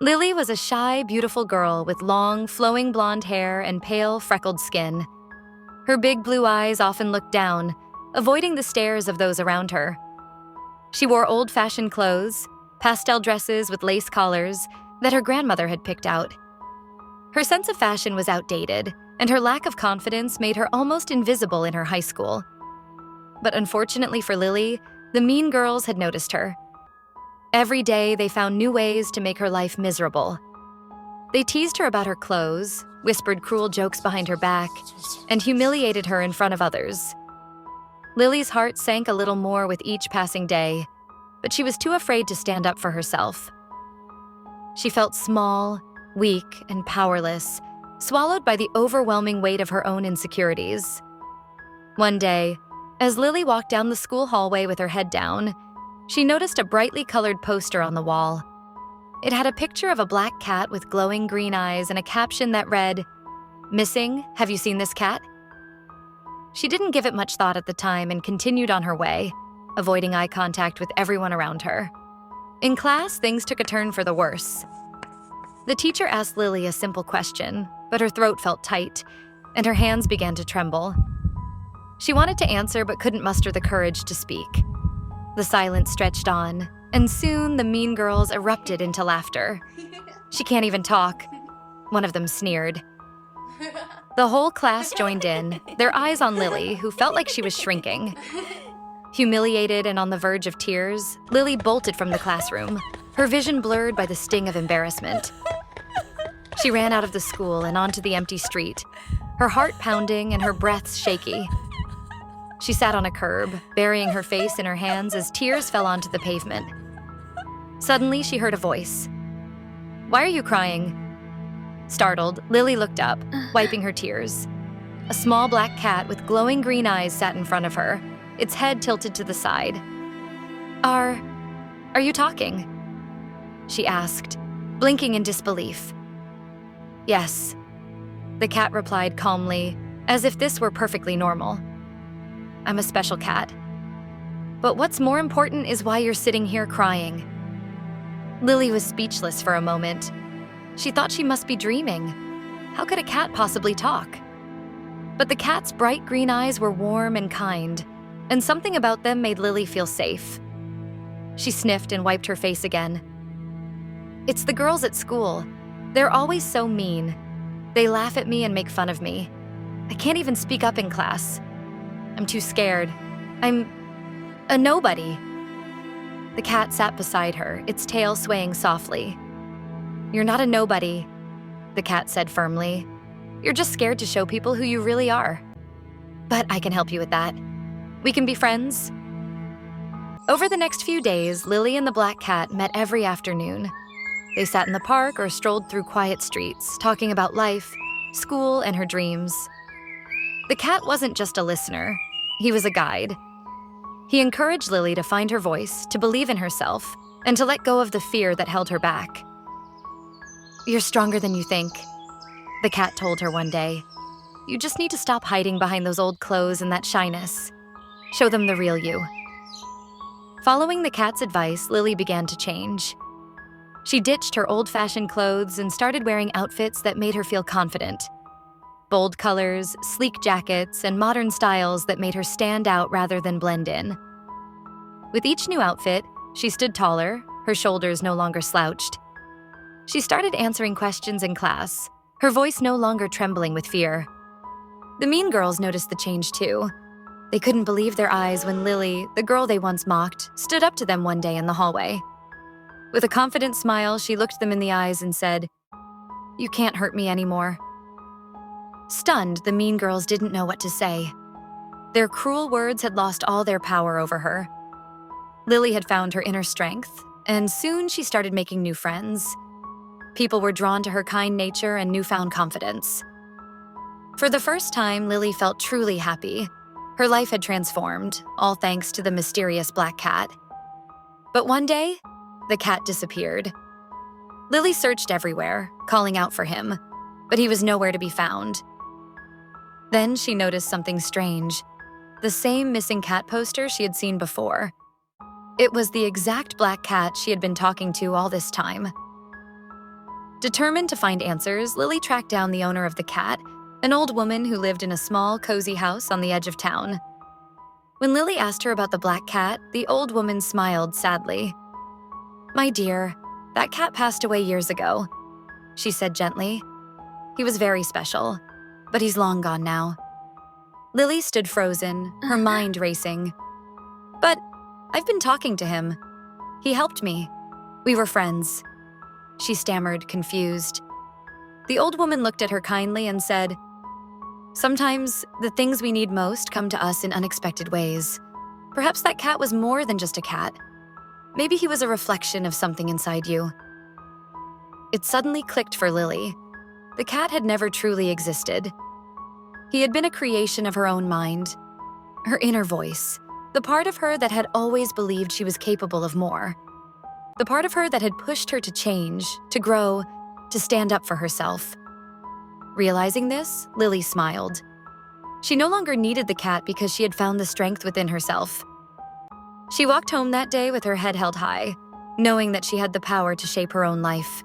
Lily was a shy, beautiful girl with long, flowing blonde hair and pale, freckled skin. Her big blue eyes often looked down, avoiding the stares of those around her. She wore old-fashioned clothes, pastel dresses with lace collars that her grandmother had picked out. Her sense of fashion was outdated, and her lack of confidence made her almost invisible in her high school. But unfortunately for Lily, the mean girls had noticed her. Every day, they found new ways to make her life miserable. They teased her about her clothes, whispered cruel jokes behind her back, and humiliated her in front of others. Lily's heart sank a little more with each passing day, but she was too afraid to stand up for herself. She felt small, weak, and powerless, swallowed by the overwhelming weight of her own insecurities. One day, as Lily walked down the school hallway with her head down, she noticed a brightly colored poster on the wall. It had a picture of a black cat with glowing green eyes and a caption that read, "Missing, have you seen this cat?" She didn't give it much thought at the time and continued on her way, avoiding eye contact with everyone around her. In class, things took a turn for the worse. The teacher asked Lily a simple question, but her throat felt tight, and her hands began to tremble. She wanted to answer but couldn't muster the courage to speak. The silence stretched on, and soon the mean girls erupted into laughter. "She can't even talk," one of them sneered. The whole class joined in, their eyes on Lily, who felt like she was shrinking. Humiliated and on the verge of tears, Lily bolted from the classroom, her vision blurred by the sting of embarrassment. She ran out of the school and onto the empty street, her heart pounding and her breath shaky. She sat on a curb, burying her face in her hands as tears fell onto the pavement. Suddenly, she heard a voice. "Why are you crying?" Startled, Lily looked up, wiping her tears. A small black cat with glowing green eyes sat in front of her, its head tilted to the side. Are you talking?" she asked, blinking in disbelief. "Yes," the cat replied calmly, as if this were perfectly normal. "I'm a special cat. But what's more important is why you're sitting here crying." Lily was speechless for a moment. She thought she must be dreaming. How could a cat possibly talk? But the cat's bright green eyes were warm and kind, and something about them made Lily feel safe. She sniffed and wiped her face again. "It's the girls at school. They're always so mean. They laugh at me and make fun of me. I can't even speak up in class. I'm too scared. I'm a nobody." The cat sat beside her, its tail swaying softly. "You're not a nobody," the cat said firmly. "You're just scared to show people who you really are. But I can help you with that. We can be friends." Over the next few days, Lily and the black cat met every afternoon. They sat in the park or strolled through quiet streets, talking about life, school, and her dreams. The cat wasn't just a listener. He was a guide. He encouraged Lily to find her voice, to believe in herself, and to let go of the fear that held her back. "You're stronger than you think," the cat told her one day. "You just need to stop hiding behind those old clothes and that shyness. Show them the real you." Following the cat's advice, Lily began to change. She ditched her old-fashioned clothes and started wearing outfits that made her feel confident. Bold colors, sleek jackets, and modern styles that made her stand out rather than blend in. With each new outfit, she stood taller, her shoulders no longer slouched. She started answering questions in class, her voice no longer trembling with fear. The mean girls noticed the change too. They couldn't believe their eyes when Lily, the girl they once mocked, stood up to them one day in the hallway. With a confident smile, she looked them in the eyes and said, "You can't hurt me anymore." Stunned, the mean girls didn't know what to say. Their cruel words had lost all their power over her. Lily had found her inner strength, and soon she started making new friends. People were drawn to her kind nature and newfound confidence. For the first time, Lily felt truly happy. Her life had transformed, all thanks to the mysterious black cat. But one day, the cat disappeared. Lily searched everywhere, calling out for him, but he was nowhere to be found. Then she noticed something strange. The same missing cat poster she had seen before. It was the exact black cat she had been talking to all this time. Determined to find answers, Lily tracked down the owner of the cat, an old woman who lived in a small, cozy house on the edge of town. When Lily asked her about the black cat, the old woman smiled sadly. "My dear, that cat passed away years ago," she said gently. "He was very special, but he's long gone now." Lily stood frozen, her mind racing. "But I've been talking to him. He helped me. We were friends," she stammered, confused. The old woman looked at her kindly and said, "Sometimes the things we need most come to us in unexpected ways. Perhaps that cat was more than just a cat. Maybe he was a reflection of something inside you." It suddenly clicked for Lily. The cat had never truly existed. He had been a creation of her own mind, her inner voice, the part of her that had always believed she was capable of more. The part of her that had pushed her to change, to grow, to stand up for herself. Realizing this, Lily smiled. She no longer needed the cat because she had found the strength within herself. She walked home that day with her head held high, knowing that she had the power to shape her own life.